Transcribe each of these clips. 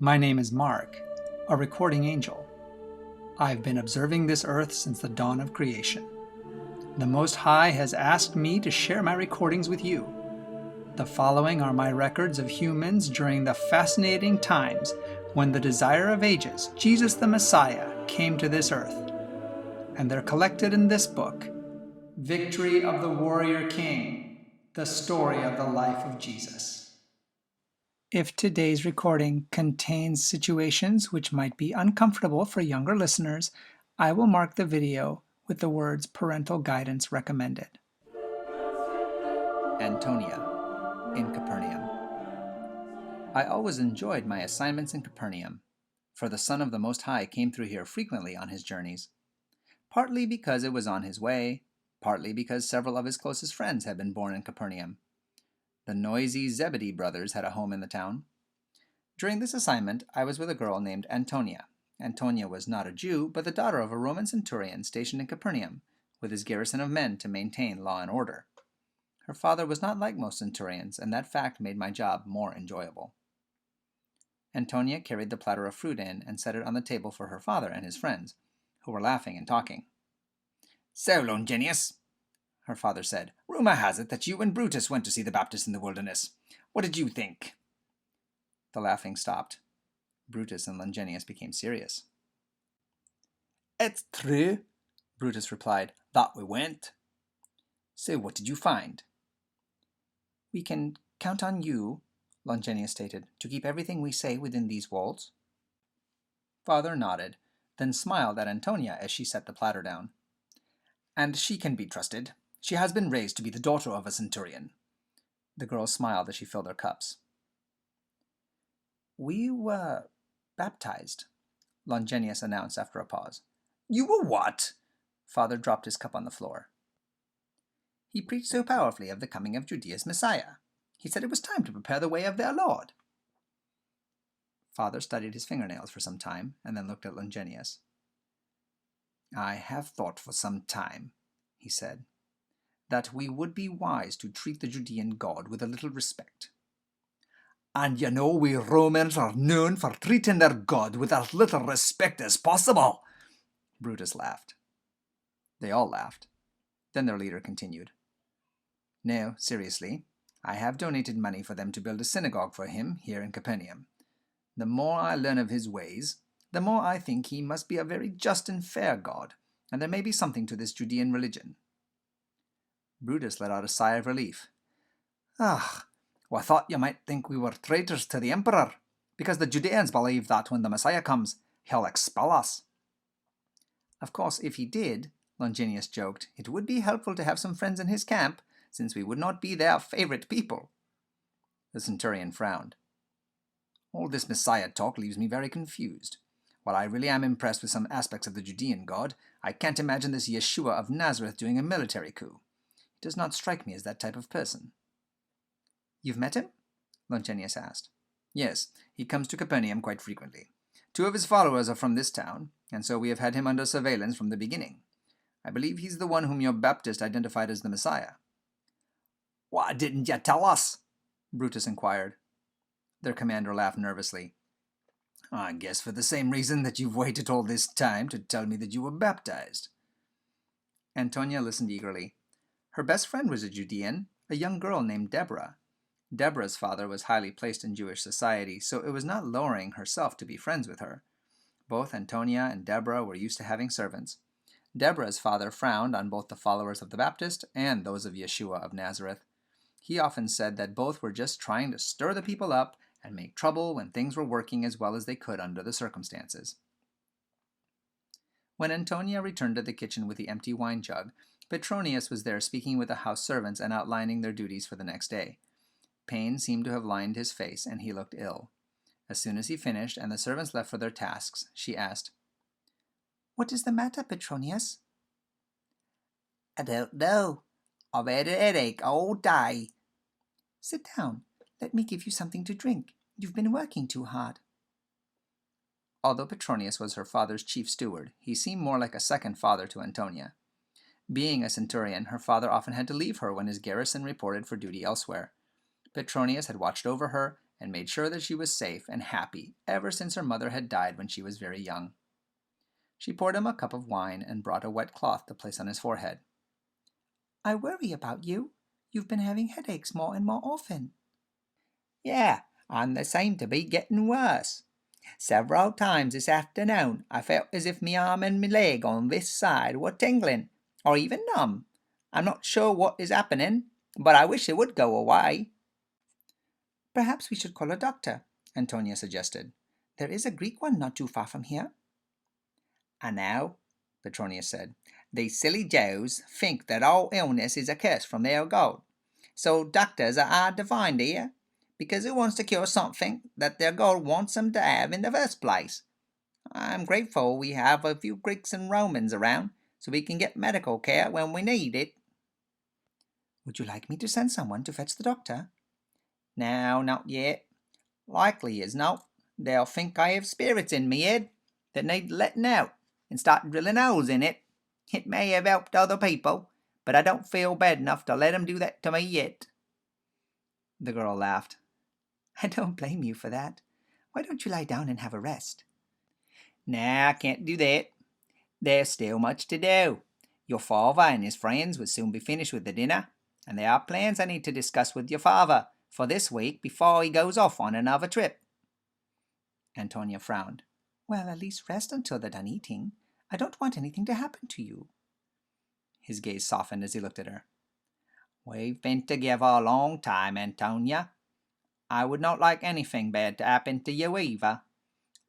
My name is Mark, a recording angel. I've been observing this earth since the dawn of creation. The Most High has asked me to share my recordings with you. The following are my records of humans during the fascinating times when the desire of ages, Jesus the Messiah, came to this earth. And they're collected in this book, Victory of the Warrior King, the story of the life of Jesus. If today's recording contains situations which might be uncomfortable for younger listeners, I will mark the video with the words parental guidance recommended. Antonia, in Capernaum. I always enjoyed my assignments in Capernaum, for the Son of the Most High came through here frequently on his journeys, partly because it was on his way, partly because several of his closest friends had been born in Capernaum. The noisy Zebedee brothers had a home in the town. During this assignment, I was with a girl named Antonia. Antonia was not a Jew, but the daughter of a Roman centurion stationed in Capernaum, with his garrison of men to maintain law and order. Her father was not like most centurions, and that fact made my job more enjoyable. Antonia carried the platter of fruit in and set it on the table for her father and his friends, who were laughing and talking. "So, Longinus," her father said, "rumor has it that you and Brutus went to see the Baptist in the wilderness. What did you think?" The laughing stopped. Brutus and Longinus became serious. "It's true," Brutus replied, "that we went." "So what did you find?" "We can count on you," Longinus stated, "to keep everything we say within these walls." Father nodded, then smiled at Antonia as she set the platter down. "And she can be trusted. She has been raised to be the daughter of a centurion." The girl smiled as she filled her cups. "We were baptized," Longinus announced after a pause. "You were what?" Father dropped his cup on the floor. "He preached so powerfully of the coming of Judea's Messiah. He said it was time to prepare the way of their Lord." Father studied his fingernails for some time and then looked at Longinus. "I have thought for some time," he said, "that we would be wise to treat the Judean God with a little respect." "And you know we Romans are known for treating their God with as little respect as possible." Brutus laughed. They all laughed. Then their leader continued. "No, seriously, I have donated money for them to build a synagogue for him here in Capernaum. The more I learn of his ways, the more I think he must be a very just and fair God, and there may be something to this Judean religion." Brutus let out a sigh of relief. "Ah, well, I thought you might think we were traitors to the emperor, because the Judeans believe that when the Messiah comes, he'll expel us." "Of course, if he did," Longinus joked, "it would be helpful to have some friends in his camp, since we would not be their favorite people." The centurion frowned. "All this Messiah talk leaves me very confused. While I really am impressed with some aspects of the Judean God, I can't imagine this Yeshua of Nazareth doing a military coup. He does not strike me as that type of person." "You've met him?" Longinus asked. "Yes, he comes to Capernaum quite frequently. 2 of his followers are from this town, and so we have had him under surveillance from the beginning. I believe he's the one whom your Baptist identified as the Messiah." "Why didn't you tell us?" Brutus inquired. Their commander laughed nervously. "I guess for the same reason that you've waited all this time to tell me that you were baptized." Antonia listened eagerly. Her best friend was a Judean, a young girl named Deborah. Deborah's father was highly placed in Jewish society, so it was not lowering herself to be friends with her. Both Antonia and Deborah were used to having servants. Deborah's father frowned on both the followers of the Baptist and those of Yeshua of Nazareth. He often said that both were just trying to stir the people up and make trouble when things were working as well as they could under the circumstances. When Antonia returned to the kitchen with the empty wine jug, Petronius was there speaking with the house servants and outlining their duties for the next day. Pain seemed to have lined his face, and he looked ill. As soon as he finished and the servants left for their tasks, she asked, "What is the matter, Petronius?" "I don't know. I've had a headache all day." "Sit down. Let me give you something to drink. You've been working too hard." Although Petronius was her father's chief steward, he seemed more like a second father to Antonia. Being a centurion, her father often had to leave her when his garrison reported for duty elsewhere. Petronius had watched over her and made sure that she was safe and happy ever since her mother had died when she was very young. She poured him a cup of wine and brought a wet cloth to place on his forehead. I worry about you. You've been having headaches more and more often. Yeah, and they seem to be getting worse. Several times this afternoon I felt as if my arm and my leg on this side were tingling, or even numb. I'm not sure what is happening, but I wish it would go away. Perhaps we should call a doctor, Antonia suggested. There is a Greek one not too far from here. I know, Petronius said. These silly Jews think that all illness is a curse from their God. So doctors are hard to find here, because who wants to cure something that their God wants them to have in the first place? I'm grateful we have a few Greeks and Romans around, so we can get medical care when we need it. Would you like me to send someone to fetch the doctor? No, not yet. Likely as not, they'll think I have spirits in me head that need letting out, and start drilling holes in it. It may have helped other people, but I don't feel bad enough to let 'em do that to me yet. The girl laughed. I don't blame you for that. Why don't you lie down and have a rest? Nah, I can't do that. There's still much to do. Your father and his friends will soon be finished with the dinner, and there are plans I need to discuss with your father for this week before he goes off on another trip. Antonia frowned. Well, at least rest until they're done eating. I don't want anything to happen to you. His gaze softened as he looked at her. We've been together a long time, Antonia. I would not like anything bad to happen to you either.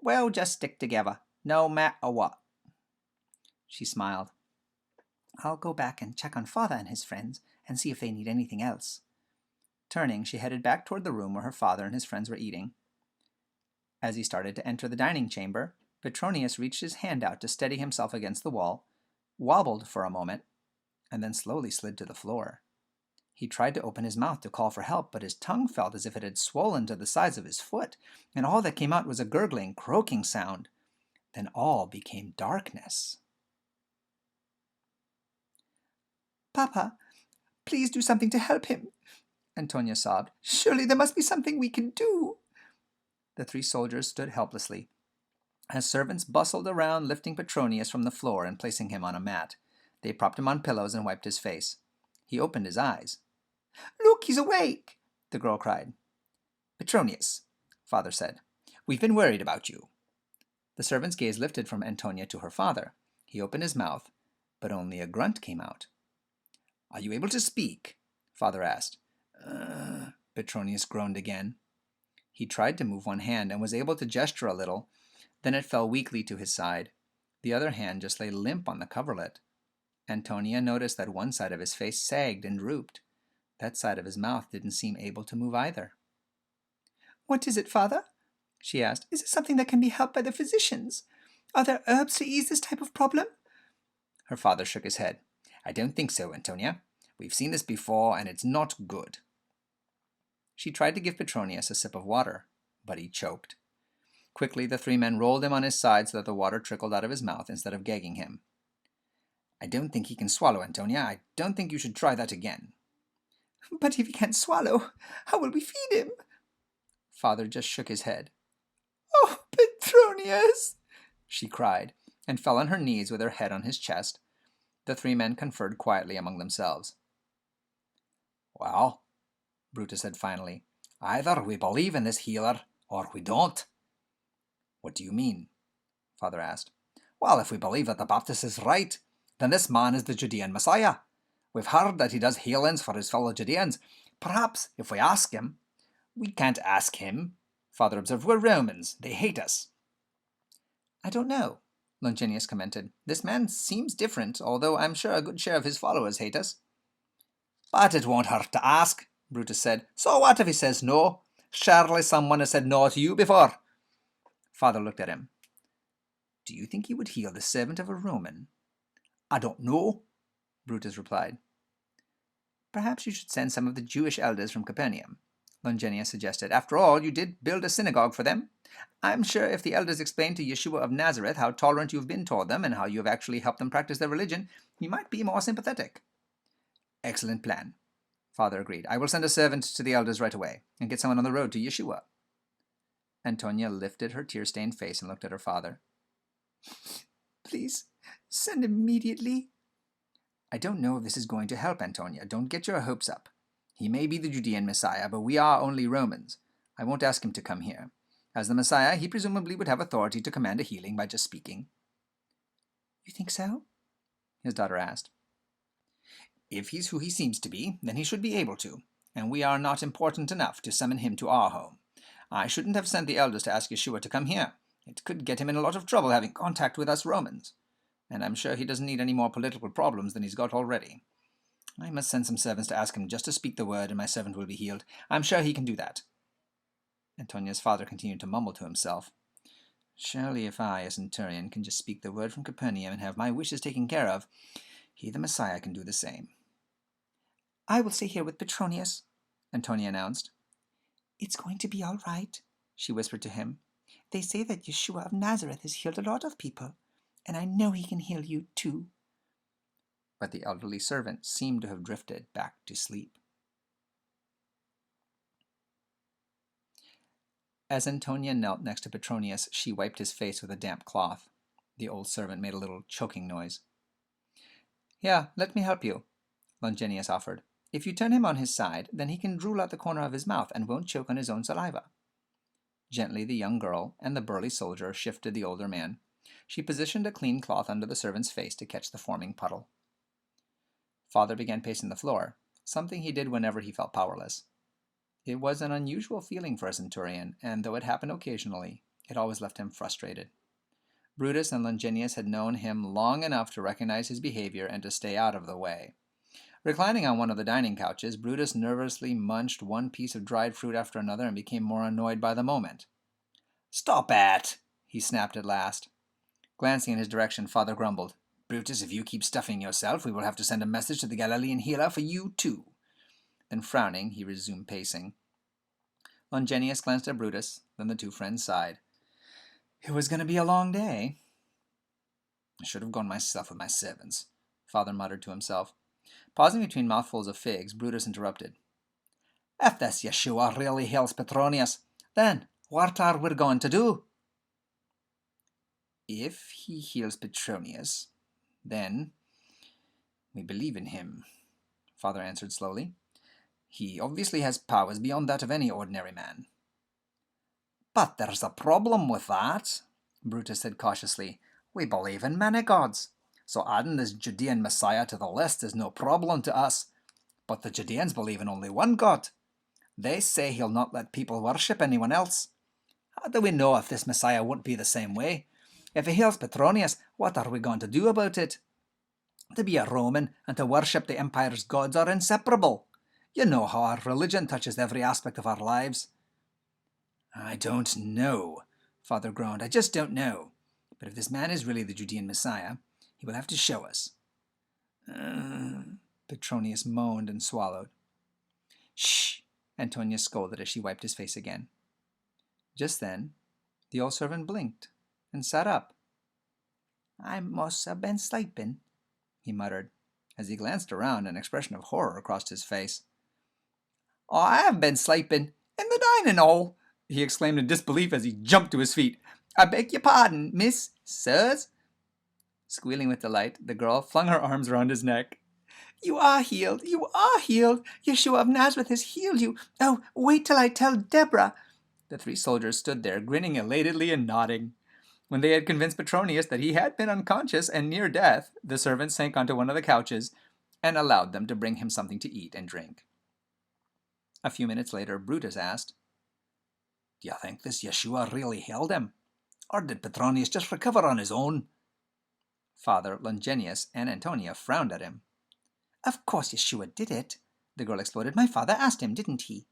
We'll just stick together, no matter what. She smiled. I'll go back and check on father and his friends and see if they need anything else. Turning, she headed back toward the room where her father and his friends were eating. As he started to enter the dining chamber, Petronius reached his hand out to steady himself against the wall, wobbled for a moment, and then slowly slid to the floor. He tried to open his mouth to call for help, but his tongue felt as if it had swollen to the size of his foot, and all that came out was a gurgling, croaking sound. Then all became darkness. Papa, please do something to help him, Antonia sobbed. Surely there must be something we can do. The three soldiers stood helplessly, as servants bustled around lifting Petronius from the floor and placing him on a mat. They propped him on pillows and wiped his face. He opened his eyes. Look, he's awake, the girl cried. Petronius, father said, we've been worried about you. The servant's gaze lifted from Antonia to her father. He opened his mouth, but only a grunt came out. Are you able to speak? Father asked. Petronius groaned again. He tried to move one hand and was able to gesture a little. Then it fell weakly to his side. The other hand just lay limp on the coverlet. Antonia noticed that one side of his face sagged and drooped. That side of his mouth didn't seem able to move either. What is it, father? She asked. Is it something that can be helped by the physicians? Are there herbs to ease this type of problem? Her father shook his head. I don't think so, Antonia. We've seen this before, and it's not good. She tried to give Petronius a sip of water, but he choked. Quickly, the three men rolled him on his side so that the water trickled out of his mouth instead of gagging him. I don't think he can swallow, Antonia. I don't think you should try that again. But if he can't swallow, how will we feed him? Father just shook his head. Oh, Petronius, she cried, and fell on her knees with her head on his chest. The three men conferred quietly among themselves. Well, Brutus said finally, either we believe in this healer, or we don't. What do you mean? Father asked. Well, if we believe that the Baptist is right, then this man is the Judean Messiah. We've heard that he does healings for his fellow Judeans. Perhaps, if we ask him... We can't ask him, Father observed. We're Romans. They hate us. I don't know, Longinus commented. This man seems different, although I'm sure a good share of his followers hate us. But it won't hurt to ask, Brutus said. So what if he says no? Surely someone has said no to you before. Father looked at him. Do you think he would heal the servant of a Roman? I don't know, Brutus replied. Perhaps you should send some of the Jewish elders from Capernaum, Longinus suggested. After all, you did build a synagogue for them. I'm sure if the elders explained to Yeshua of Nazareth how tolerant you've been toward them and how you have actually helped them practice their religion, you might be more sympathetic. Excellent plan, Father agreed. I will send a servant to the elders right away and get someone on the road to Yeshua. Antonia lifted her tear-stained face and looked at her father. Please, send immediately. I don't know if this is going to help, Antonia. Don't get your hopes up. He may be the Judean Messiah, but we are only Romans. I won't ask him to come here. As the Messiah, he presumably would have authority to command a healing by just speaking. You think so? His daughter asked. If he's who he seems to be, then he should be able to, and we are not important enough to summon him to our home. I shouldn't have sent the elders to ask Yeshua to come here. It could get him in a lot of trouble having contact with us Romans. And I'm sure he doesn't need any more political problems than he's got already. I must send some servants to ask him just to speak the word, and my servant will be healed. I'm sure he can do that. Antonia's father continued to mumble to himself. Surely if I, a centurion, can just speak the word from Capernaum and have my wishes taken care of, he, the Messiah, can do the same. I will stay here with Petronius, Antonia announced. It's going to be all right, she whispered to him. They say that Yeshua of Nazareth has healed a lot of people, and I know he can heal you too. But the elderly servant seemed to have drifted back to sleep. As Antonia knelt next to Petronius, she wiped his face with a damp cloth. The old servant made a little choking noise. Yeah, let me help you, Longinus offered. If you turn him on his side, then he can drool out the corner of his mouth and won't choke on his own saliva. Gently the young girl and the burly soldier shifted the older man. She positioned a clean cloth under the servant's face to catch the forming puddle. Father began pacing the floor, something he did whenever he felt powerless. It was an unusual feeling for a centurion, and though it happened occasionally, it always left him frustrated. Brutus and Longinus had known him long enough to recognize his behavior and to stay out of the way. Reclining on one of the dining couches, Brutus nervously munched one piece of dried fruit after another and became more annoyed by the moment. "Stop it!" he snapped at last. Glancing in his direction, Father grumbled, "Brutus, if you keep stuffing yourself, we will have to send a message to the Galilean healer for you too." Then frowning, he resumed pacing. Longinus glanced at Brutus, then the two friends sighed. It was going to be a long day. I should have gone myself with my servants, Father muttered to himself. Pausing between mouthfuls of figs, Brutus interrupted. If this Yeshua really heals Petronius, then what are we going to do? If he heals Petronius, then we believe in him, Father answered slowly. He obviously has powers beyond that of any ordinary man. But there's a problem with that, Brutus said cautiously. We believe in many gods, so adding this Judean Messiah to the list is no problem to us. But the Judeans believe in only one God. They say he'll not let people worship anyone else. How do we know if this Messiah won't be the same way? If he heals Petronius, what are we going to do about it? To be a Roman and to worship the empire's gods are inseparable. You know how our religion touches every aspect of our lives. I don't know, Father groaned. I just don't know. But if this man is really the Judean Messiah, he will have to show us. Petronius moaned and swallowed. Shh, Antonia scolded as she wiped his face again. Just then, the old servant blinked and sat up. I must have been sleeping, he muttered, as he glanced around, an expression of horror crossed his face. I have been sleeping in the dining hall, he exclaimed in disbelief as he jumped to his feet. I beg your pardon, miss, sirs. Squealing with delight, the girl flung her arms around his neck. You are healed, you are healed. Yeshua of Nazareth has healed you. Oh, wait till I tell Deborah. The three soldiers stood there, grinning elatedly and nodding. When they had convinced Petronius that he had been unconscious and near death, the servant sank onto one of the couches and allowed them to bring him something to eat and drink. A few minutes later, Brutus asked, Do you think this Yeshua really healed him? Or did Petronius just recover on his own? Father, Longinus, and Antonia frowned at him. Of course Yeshua did it, the girl exploded. My father asked him, didn't he?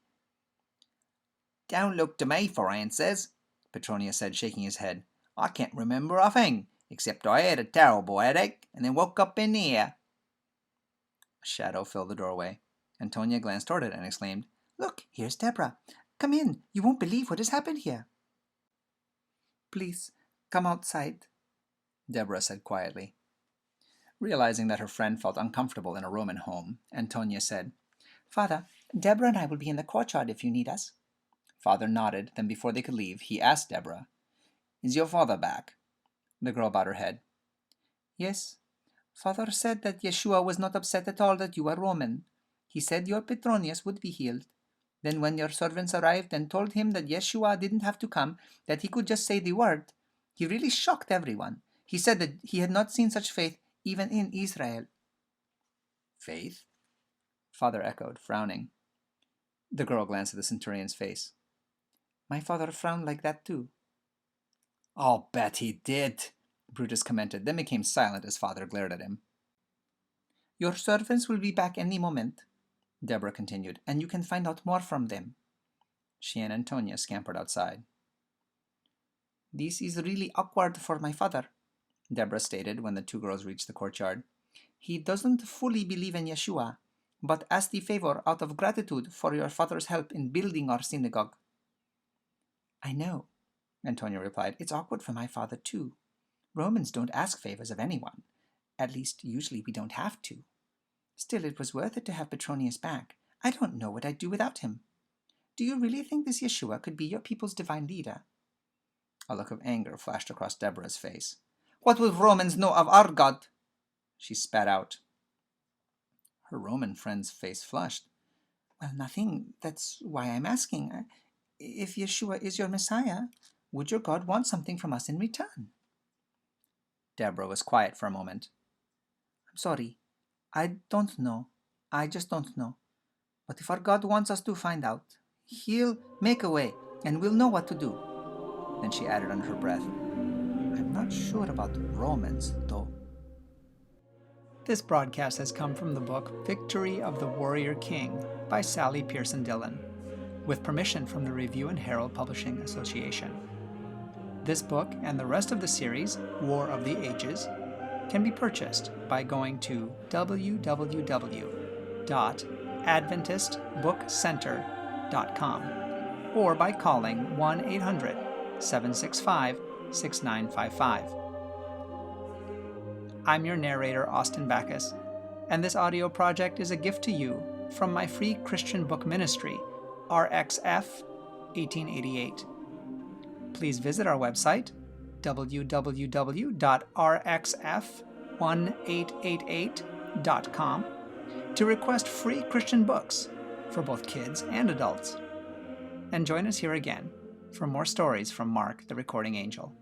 Don't look to me for answers, Petronius said, shaking his head. I can't remember a thing, except I had a terrible headache and then woke up in here. A shadow filled the doorway. Antonia glanced toward it and exclaimed, Look, here's Deborah. Come in. You won't believe what has happened here. Please, come outside, Deborah said quietly. Realizing that her friend felt uncomfortable in a Roman home, Antonia said, Father, Deborah and I will be in the courtyard if you need us. Father nodded, then before they could leave, he asked Deborah, "Is your father back?" The girl bowed her head. Yes. Father said that Yeshua was not upset at all that you are Roman. He said your Petronius would be healed. Then when your servants arrived and told him that Yeshua didn't have to come, that he could just say the word, he really shocked everyone. He said that he had not seen such faith even in Israel. Faith? Father echoed, frowning. The girl glanced at the centurion's face. My father frowned like that too. "I'll bet he did," Brutus commented, then became silent as Father glared at him. Your servants will be back any moment, Deborah continued, and you can find out more from them. She and Antonia scampered outside. This is really awkward for my father, Deborah stated when the two girls reached the courtyard. He doesn't fully believe in Yeshua, but asked the favor out of gratitude for your father's help in building our synagogue. I know, Antonia replied. It's awkward for my father too. Romans don't ask favors of anyone. At least, usually we don't have to. Still, it was worth it to have Petronius back. I don't know what I'd do without him. Do you really think this Yeshua could be your people's divine leader? A look of anger flashed across Deborah's face. What will Romans know of our God? She spat out. Her Roman friend's face flushed. Well, nothing. That's why I'm asking. If Yeshua is your Messiah, would your God want something from us in return? Deborah was quiet for a moment. I'm sorry. I don't know. I just don't know. But if our God wants us to find out, He'll make a way, and we'll know what to do. Then she added under her breath, I'm not sure about Romans, though. This broadcast has come from the book Victory of the Warrior King by Sally Pierson Dillon, with permission from the Review and Herald Publishing Association. This book and the rest of the series, War of the Ages, can be purchased by going to www.adventistbookcenter.com or by calling 1-800-765-6955. I'm your narrator, Austin Backus, and this audio project is a gift to you from my free Christian book ministry, RXF 1888. Please visit our website, www.rxf1888.com, to request free Christian books for both kids and adults. And join us here again for more stories from Mark the Recording Angel.